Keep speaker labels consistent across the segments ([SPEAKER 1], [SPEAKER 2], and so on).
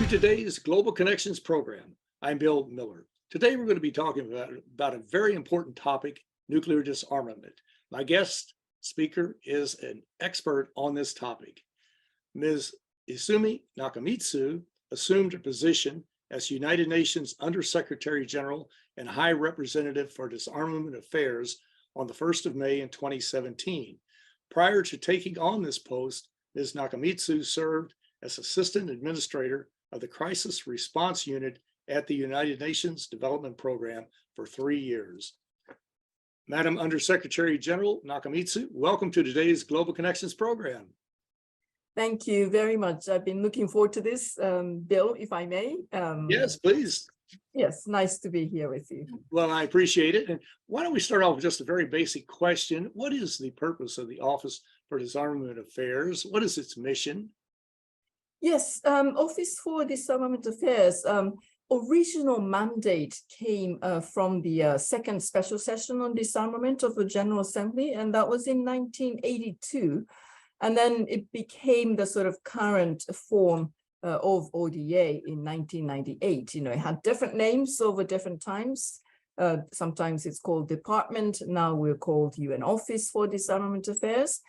[SPEAKER 1] today's Global Connections program. I'm Bill Miller. Today we're going to be talking about a very important topic, nuclear disarmament. My guest speaker is an expert on this topic. Ms. Izumi Nakamitsu assumed her position as United Nations Undersecretary General and High Representative for Disarmament Affairs on the 1st of May in 2017. Prior to taking on this post, Ms. Nakamitsu served as Assistant Administrator of the Crisis Response Unit at the United Nations Development Program for 3 years. Madam Undersecretary General Nakamitsu, welcome to today's Global Connections program.
[SPEAKER 2] Thank you very much. I've been looking forward to this, Bill, if I may.
[SPEAKER 1] Yes, please.
[SPEAKER 2] Yes, nice to be here with you.
[SPEAKER 1] Well, I appreciate it. And why don't we start off with just a very basic question. What is the purpose of the Office for Disarmament Affairs? What is its mission?
[SPEAKER 2] Yes, Office for Disarmament Affairs, original mandate came from the second special session on disarmament of the General Assembly, and that was in 1982. And then it became the sort of current form of ODA in 1998. You know, it had different names over different times. Sometimes it's called Department. Now we're called UN Office for Disarmament Affairs.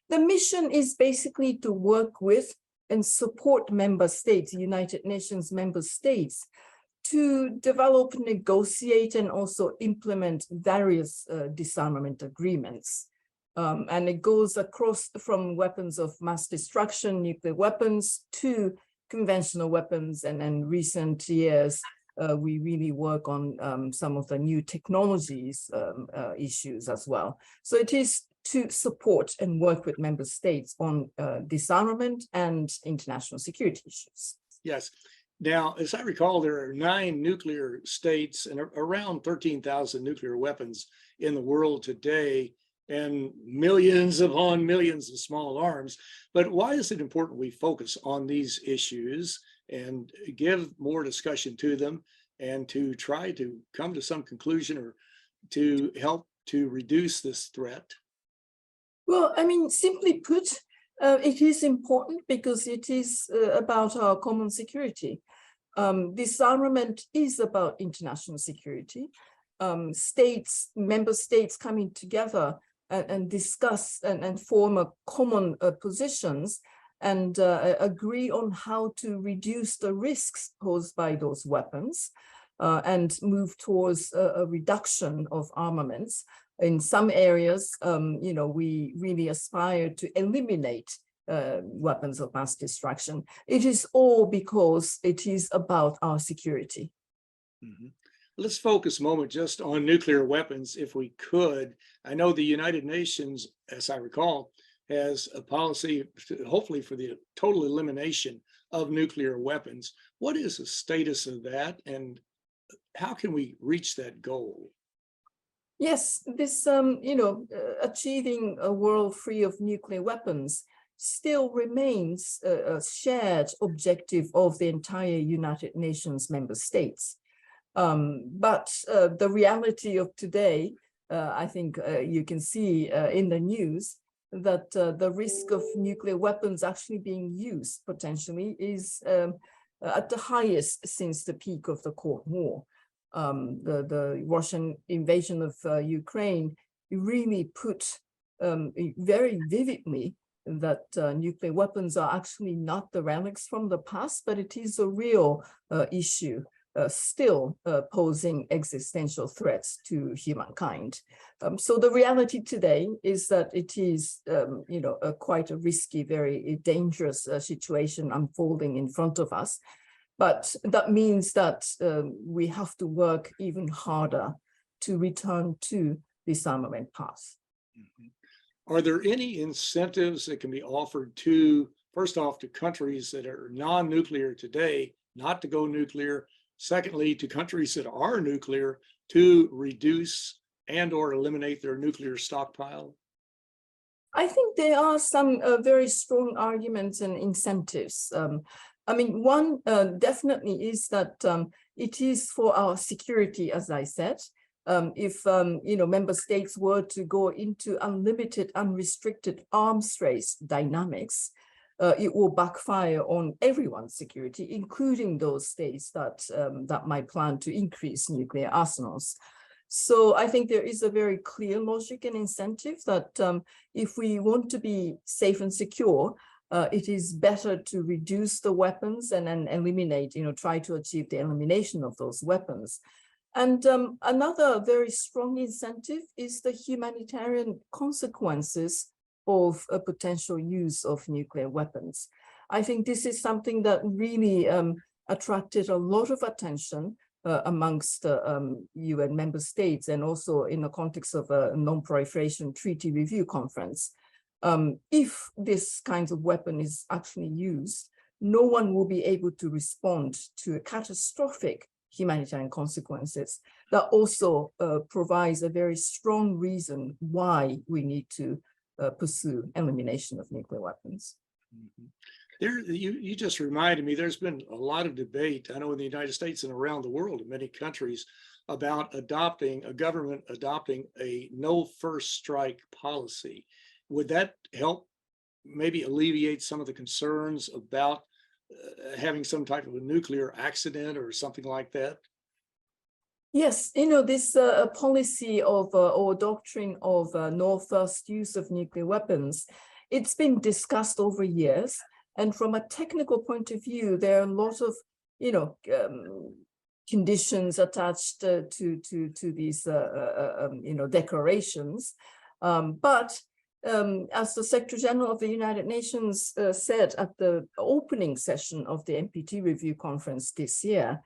[SPEAKER 2] The mission is basically to work with and support member states, United Nations member states, to develop, negotiate, and also implement various disarmament agreements. And it goes across from weapons of mass destruction, nuclear weapons, to conventional weapons. And in recent years, we really work on some of the new technologies issues as well. So it is to support and work with member states on disarmament and international security issues.
[SPEAKER 1] Yes. Now, as I recall, there are 9 nuclear states and around 13,000 nuclear weapons in the world today, and millions upon millions of small arms. But why is it important we focus on these issues and give more discussion to them and to try to come to some conclusion or to help to reduce this threat?
[SPEAKER 2] Well, I mean, simply put, it is important because it is about our common security. Disarmament is about international security. Member states coming together and discuss and form a common positions and agree on how to reduce the risks posed by those weapons and move towards a reduction of armaments. In some areas, you know, we really aspire to eliminate weapons of mass destruction. It is all because it is about our security.
[SPEAKER 1] Mm-hmm. Let's focus a moment just on nuclear weapons, if we could. I know the United Nations, as I recall, has a policy, hopefully for the total elimination of nuclear weapons. What is the status of that, and how can we reach that goal?
[SPEAKER 2] Yes, this, you know, achieving a world free of nuclear weapons still remains a shared objective of the entire United Nations member states. But the reality of today, I think you can see in the news that the risk of nuclear weapons actually being used potentially is at the highest since the peak of the Cold War. The Russian invasion of Ukraine really put very vividly that nuclear weapons are actually not the relics from the past, but it is a real issue still posing existential threats to humankind. So the reality today is that it is, you know, quite a risky, very dangerous situation unfolding in front of us. But that means that we have to work even harder to return to disarmament path.
[SPEAKER 1] Mm-hmm. Are there any incentives that can be offered to, first off, to countries that are non-nuclear today, not to go nuclear? Secondly, to countries that are nuclear to reduce and or eliminate their nuclear stockpile?
[SPEAKER 2] I think there are some very strong arguments and incentives. I mean, one definitely is that it is for our security, as I said. If you know, member states were to go into unlimited, unrestricted arms race dynamics, it will backfire on everyone's security, including those states that, that might plan to increase nuclear arsenals. So I think there is a very clear logic and incentive that if we want to be safe and secure, it is better to reduce the weapons and then eliminate, try to achieve the elimination of those weapons. And another very strong incentive is the humanitarian consequences of a potential use of nuclear weapons. I think this is something that really attracted a lot of attention amongst UN member states, and also in the context of a Non-Proliferation Treaty Review Conference. If this kind of weapon is actually used, no one will be able to respond to a catastrophic humanitarian consequences. That also provides a very strong reason why we need to pursue elimination of nuclear weapons.
[SPEAKER 1] Mm-hmm. You just reminded me, there's been a lot of debate, I know in the United States and around the world in many countries, about a government adopting a no first strike policy. Would that help maybe alleviate some of the concerns about having some type of a nuclear accident or something like that?
[SPEAKER 2] Yes, this policy of or doctrine of no first use of nuclear weapons, it's been discussed over years. And from a technical point of view, there are a lot of, conditions attached to these, declarations. But as the Secretary General of the United Nations said at the opening session of the NPT Review Conference this year,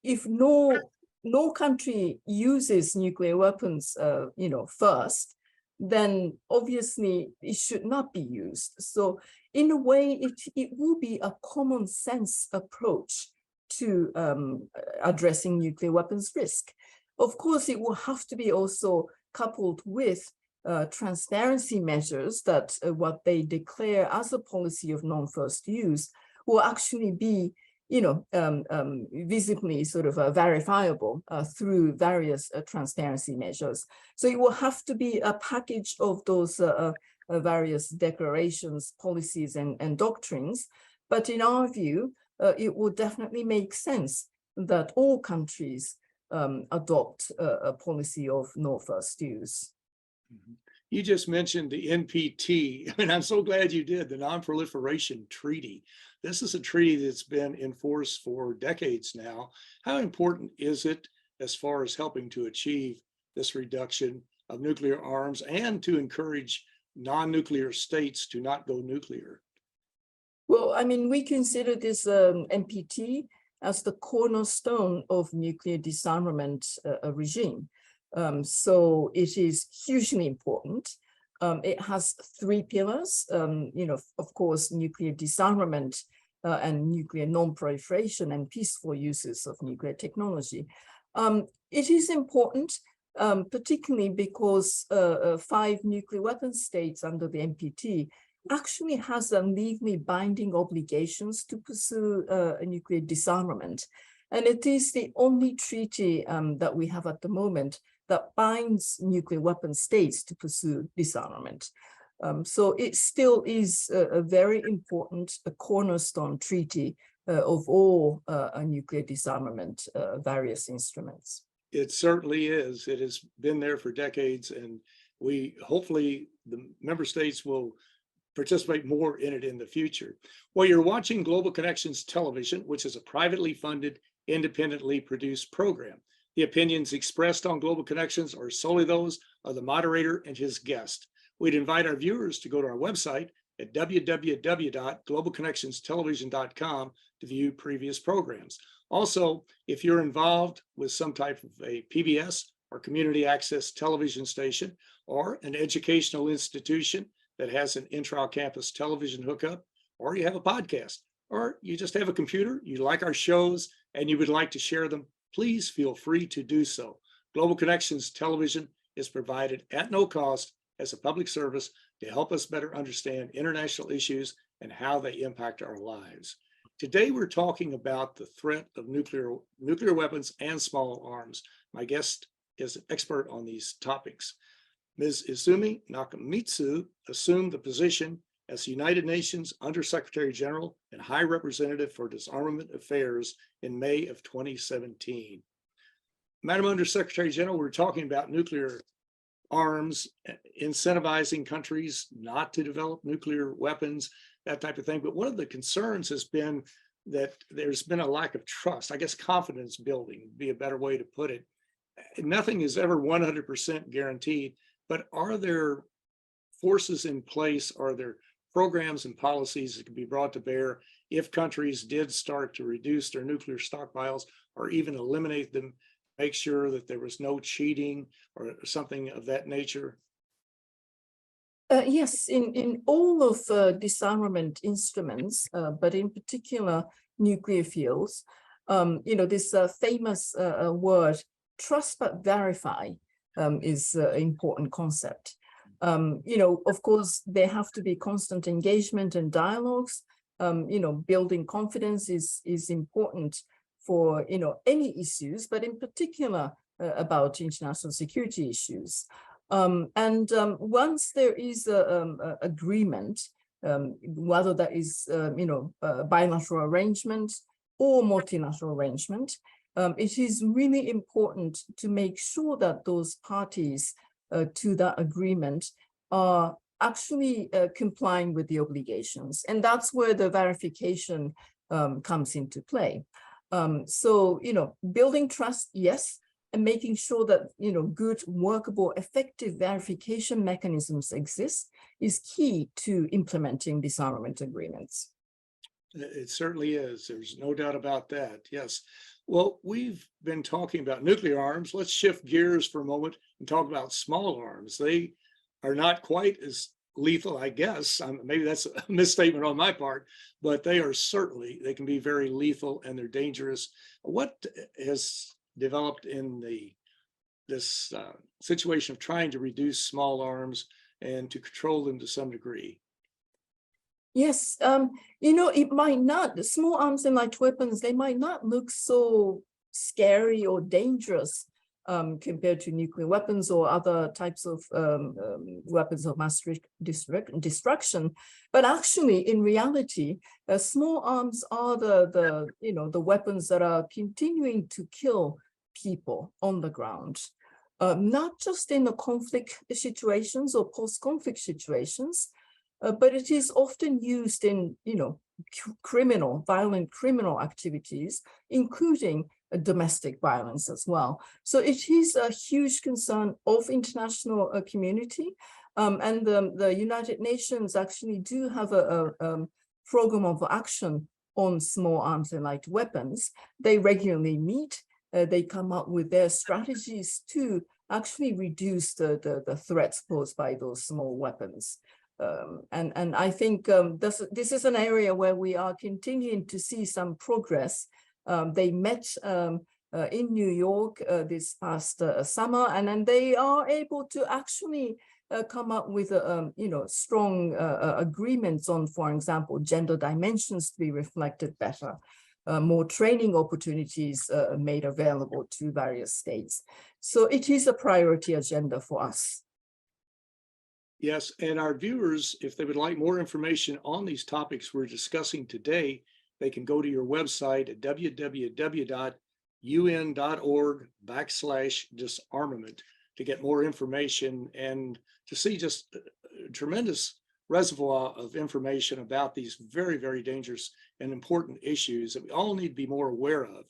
[SPEAKER 2] if no country uses nuclear weapons, first, then obviously it should not be used. So in a way, it will be a common sense approach to addressing nuclear weapons risk. Of course, it will have to be also coupled with transparency measures that what they declare as a policy of non-first use will actually be visibly sort of verifiable through various transparency measures. So it will have to be a package of those various declarations, policies, and doctrines. But in our view, it will definitely make sense that all countries adopt a policy of no first use.
[SPEAKER 1] Mm-hmm. You just mentioned the NPT, and I'm so glad you did, the Non-Proliferation Treaty. This is a treaty that's been in force for decades now. How important is it as far as helping to achieve this reduction of nuclear arms and to encourage non-nuclear states to not go nuclear?
[SPEAKER 2] Well, I mean, we consider this NPT as the cornerstone of nuclear disarmament regime. So it is hugely important. It has three pillars, of course, nuclear disarmament and nuclear non-proliferation and peaceful uses of nuclear technology. It is important, particularly because 5 nuclear weapon states under the NPT actually has legally binding obligations to pursue a nuclear disarmament. And it is the only treaty that we have at the moment that binds nuclear weapon states to pursue disarmament. So it still is a very important cornerstone treaty of all nuclear disarmament various instruments.
[SPEAKER 1] It certainly is. It has been there for decades, and hopefully the member states will participate more in it in the future. Well, you're watching Global Connections Television, which is a privately funded, independently produced program. The opinions expressed on Global Connections are solely those of the moderator and his guest. We'd invite our viewers to go to our website at www.globalconnectionstelevision.com to view previous programs. Also, if you're involved with some type of a PBS or community access television station or an educational institution that has an intra-campus television hookup, or you have a podcast, or you just have a computer, you like our shows, and you would like to share them, please feel free to do so. Global Connections Television is provided at no cost as a public service to help us better understand international issues and how they impact our lives. Today, we're talking about the threat of nuclear weapons and small arms. My guest is an expert on these topics. Ms. Izumi Nakamitsu assumed the position as United Nations Undersecretary General and High Representative for Disarmament Affairs in May of 2017. Madam Undersecretary General, we're talking about nuclear arms, incentivizing countries not to develop nuclear weapons, that type of thing. But one of the concerns has been that there's been a lack of trust, I guess confidence building would be a better way to put it. Nothing is ever 100% guaranteed, but are there forces in place, are there programs and policies that can be brought to bear if countries did start to reduce their nuclear stockpiles or even eliminate them, make sure that there was no cheating or something of that nature?
[SPEAKER 2] Yes, in all of disarmament instruments, but in particular nuclear fields, this famous word, trust but verify, is an important concept. Of course, there have to be constant engagement and dialogues. Building confidence is important for, any issues, but in particular about international security issues. Once there is a agreement, whether that is, bilateral arrangement or multilateral arrangement, it is really important to make sure that those parties to that agreement are actually complying with the obligations. And that's where the verification comes into play. So, building trust, yes, and making sure that, good, workable, effective verification mechanisms exist is key to implementing disarmament agreements.
[SPEAKER 1] It certainly is. There's no doubt about that. Yes. Well, we've been talking about nuclear arms. Let's shift gears for a moment and talk about small arms. They are not quite as lethal, I guess. Maybe that's a misstatement on my part, but they can be very lethal and they're dangerous. What has developed in this situation of trying to reduce small arms and to control them to some degree?
[SPEAKER 2] Yes, it might not, the small arms and light weapons, they might not look so scary or dangerous compared to nuclear weapons or other types of weapons of mass destruction. But actually, in reality, small arms are the weapons that are continuing to kill people on the ground, not just in the conflict situations or post-conflict situations, but it is often used in, violent criminal activities, including domestic violence as well. So it is a huge concern of international community. And the United Nations actually do have a program of action on small arms and light weapons. They regularly meet. They come up with their strategies to actually reduce the threats posed by those small weapons. And I think this is an area where we are continuing to see some progress. They met in New York this past summer, and then they are able to actually come up with strong agreements on, for example, gender dimensions to be reflected better, more training opportunities made available to various states. So it is a priority agenda for us.
[SPEAKER 1] Yes, and our viewers, if they would like more information on these topics we're discussing today, they can go to your website at www.un.org/disarmament to get more information and to see just a tremendous reservoir of information about these very, very dangerous and important issues that we all need to be more aware of.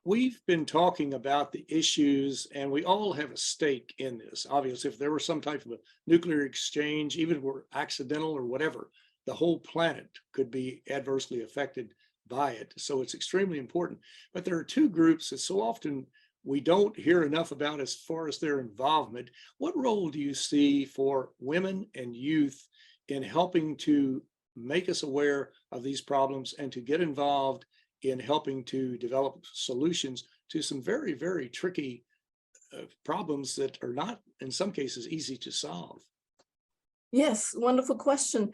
[SPEAKER 1] We've been talking about the issues, and we all have a stake in this. Obviously, if there were some type of a nuclear exchange, even if it were accidental or whatever, the whole planet could be adversely affected by it. So it's extremely important. But there are two groups that so often we don't hear enough about as far as their involvement. What role do you see for women and youth in helping to make us aware of these problems and to get involved in helping to develop solutions to some very, very tricky problems that are not, in some cases, easy to solve?
[SPEAKER 2] Yes, wonderful question.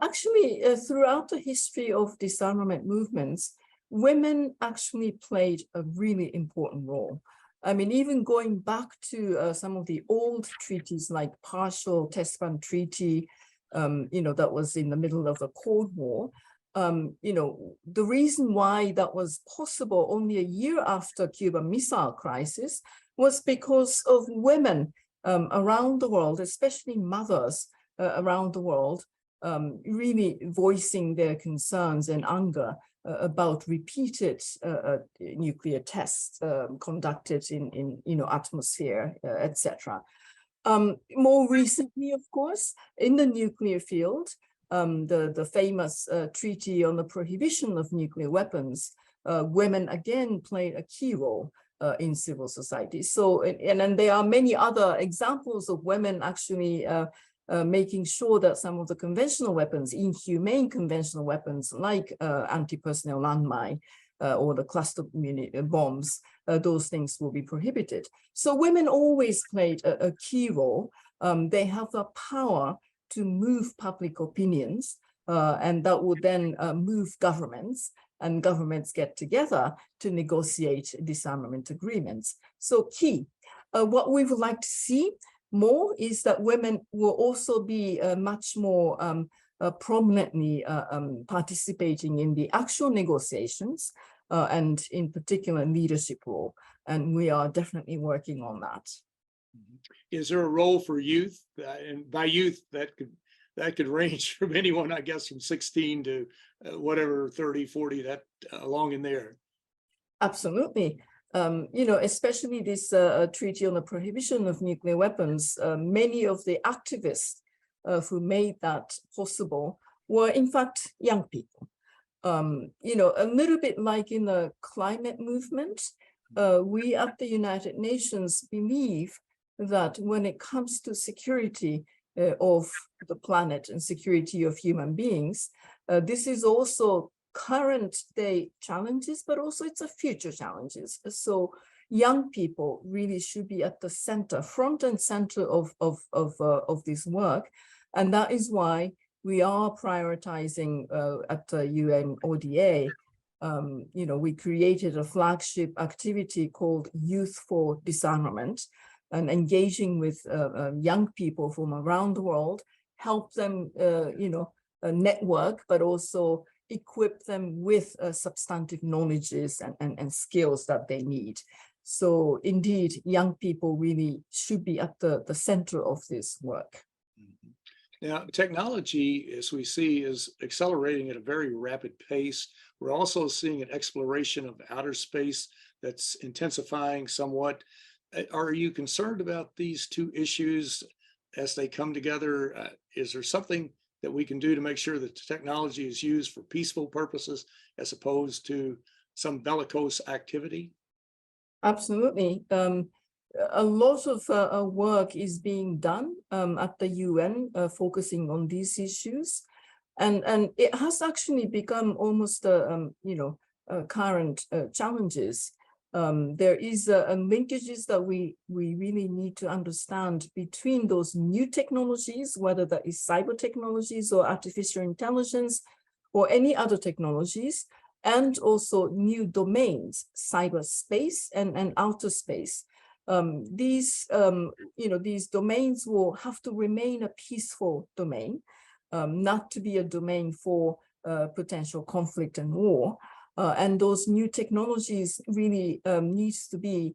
[SPEAKER 2] Actually, throughout the history of disarmament movements, women actually played a really important role. I mean, even going back to some of the old treaties like partial test ban treaty, that was in the middle of the Cold War. The reason why that was possible only a year after Cuban Missile Crisis was because of women around the world, especially mothers around the world, really voicing their concerns and anger about repeated nuclear tests conducted in atmosphere, etc. More recently, of course, in the nuclear field, the famous Treaty on the Prohibition of Nuclear Weapons, women again played a key role in civil society. So, and then there are many other examples of women actually making sure that some of the conventional weapons, inhumane conventional weapons like anti-personnel landmine or the cluster bombs, those things will be prohibited. So women always played a key role. They have the power to move public opinions, and that would then move governments, and governments get together to negotiate disarmament agreements. So key. What we would like to see more is that women will also be much more prominently participating in the actual negotiations and in particular leadership role. And we are definitely working on that.
[SPEAKER 1] Is there a role for youth? And by youth, that could range from anyone, I guess, from 16 to whatever, 30, 40, that along in there.
[SPEAKER 2] Absolutely. Especially this Treaty on the Prohibition of Nuclear Weapons, many of the activists who made that possible were in fact young people. A little bit like in the climate movement, we at the United Nations believe that when it comes to security of the planet and security of human beings, this is also current day challenges, but also it's a future challenges. So young people really should be at the center, front and center of this work. And that is why we are prioritizing at the UN ODA. We created a flagship activity called Youth for Disarmament, and engaging with young people from around the world, help them, network, but also equip them with substantive knowledges and skills that they need. So indeed, young people really should be at the center of this work.
[SPEAKER 1] Now, technology, as we see, is accelerating at a very rapid pace. We're also seeing an exploration of outer space that's intensifying somewhat. Are you concerned about these two issues as they come together? Is there something that we can do to make sure that the technology is used for peaceful purposes as opposed to some bellicose activity?
[SPEAKER 2] Absolutely. A lot of work is being done at the UN focusing on these issues. And it has actually become almost, current challenges. There is linkages that we really need to understand between those new technologies, whether that is cyber technologies or artificial intelligence or any other technologies, and also new domains, cyberspace and outer space. These domains will have to remain a peaceful domain, not to be a domain for potential conflict and war. And those new technologies really needs to be,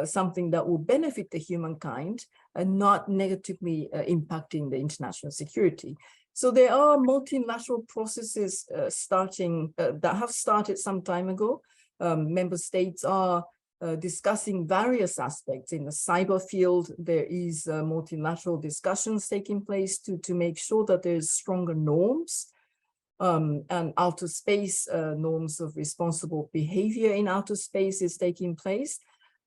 [SPEAKER 2] something that will benefit the humankind and not negatively impacting the international security. So there are multilateral processes that have started some time ago. Member states are discussing various aspects. In the cyber field, there is multilateral discussions taking place to make sure that there's stronger norms. And outer space norms of responsible behavior in outer space is taking place.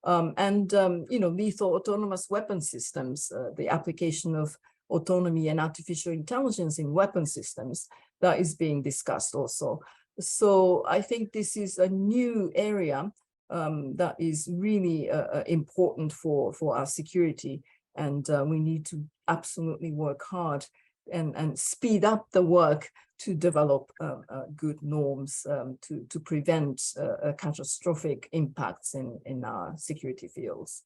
[SPEAKER 2] Lethal autonomous weapon systems, the application of autonomy and artificial intelligence in weapon systems, that is being discussed also. So I think this is a new area that is really important for our security. And we need to absolutely work hard and speed up the work to develop good norms to prevent catastrophic impacts in our security fields.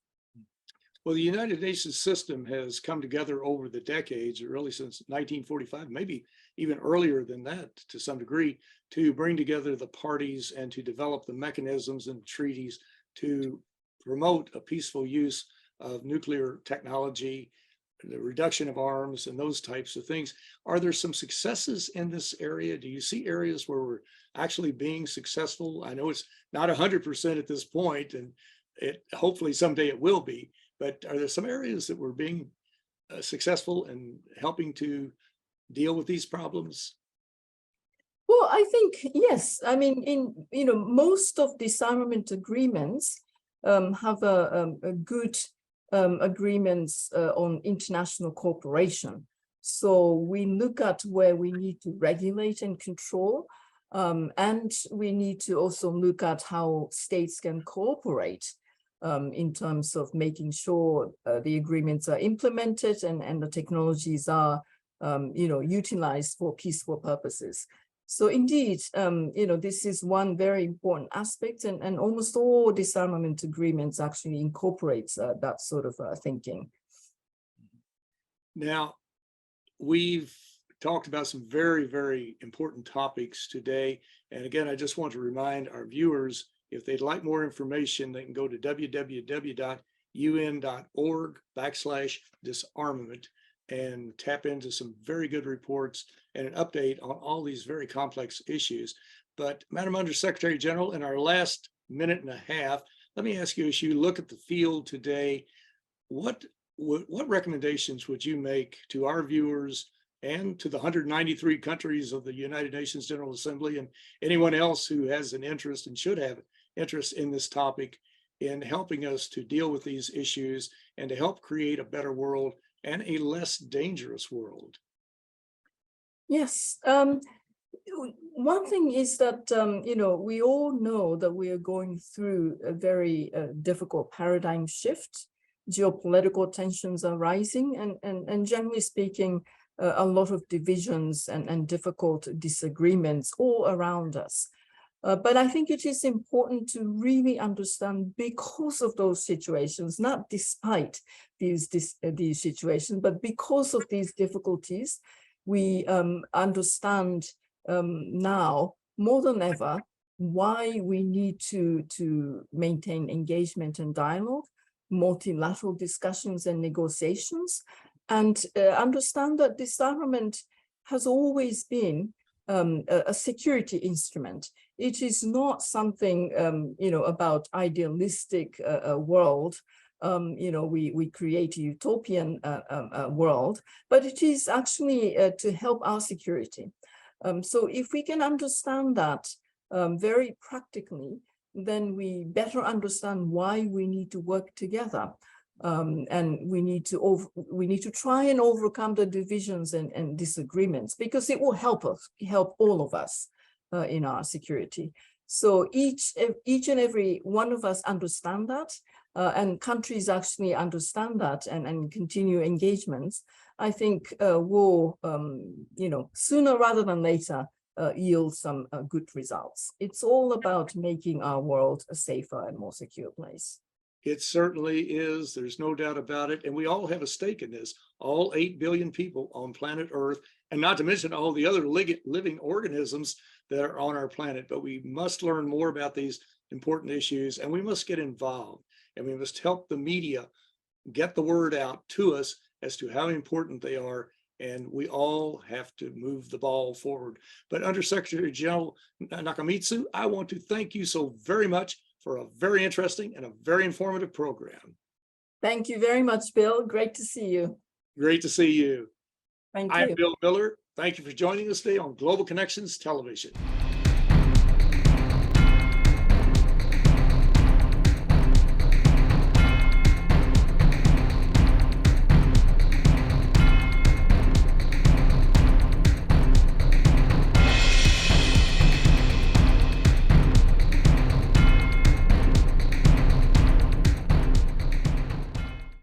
[SPEAKER 1] Well, the United Nations system has come together over the decades, really since 1945, maybe even earlier than that to some degree, to bring together the parties and to develop the mechanisms and treaties to promote a peaceful use of nuclear technology, the reduction of arms and those types of things. Are there some successes in this area? Do you see areas where we're actually being successful? I know it's not 100% at this point, and hopefully someday it will be, but are there some areas that we're being successful in helping to deal with these problems?
[SPEAKER 2] Well, I think, yes. I mean, most of disarmament agreements have a good agreements on international cooperation. So we look at where we need to regulate and control, and we need to also look at how states can cooperate in terms of making sure the agreements are implemented and the technologies are, utilized for peaceful purposes. So indeed, this is one very important aspect, and almost all disarmament agreements actually incorporates that sort of thinking.
[SPEAKER 1] Now, we've talked about some very, very important topics today. And again, I just want to remind our viewers, if they'd like more information, they can go to www.un.org/disarmament and tap into some very good reports and an update on all these very complex issues. But Madam Undersecretary General, in our last minute and a half, let me ask you, as you look at the field today, what recommendations would you make to our viewers and to the 193 countries of the United Nations General Assembly and anyone else who has an interest and should have interest in this topic in helping us to deal with these issues and to help create a better world and a less dangerous world?
[SPEAKER 2] Yes. One thing is that, we all know that we are going through a very difficult paradigm shift. Geopolitical tensions are rising, and generally speaking, a lot of divisions and difficult disagreements all around us. But I think it is important to really understand, because of those situations, not despite these situations, but because of these difficulties, we understand now more than ever why we need to maintain engagement and dialogue, multilateral discussions and negotiations, and understand that disarmament has always been a security instrument. It is not something, about idealistic world. We create a utopian world, but it is actually to help our security. So if we can understand that very practically, then we better understand why we need to work together. And we need to try and overcome the divisions and disagreements, because it will help all of us in our security. So each and every one of us understand that, and countries actually understand that and continue engagements. I think will, sooner rather than later, yield some good results. It's all about making our world a safer and more secure place.
[SPEAKER 1] It certainly is. There's no doubt about it. And we all have a stake in this, all 8 billion people on planet Earth, and not to mention all the other living organisms that are on our planet. But we must learn more about these important issues, and we must get involved, and we must help the media get the word out to us as to how important they are. And we all have to move the ball forward. But Undersecretary General Nakamitsu, I want to thank you so very much for a very interesting and a very informative program.
[SPEAKER 2] Thank you very much, Bill. Great to see you.
[SPEAKER 1] Great to see you.
[SPEAKER 2] Thank you.
[SPEAKER 1] I'm Bill Miller. Thank you for joining us today on Global Connections Television.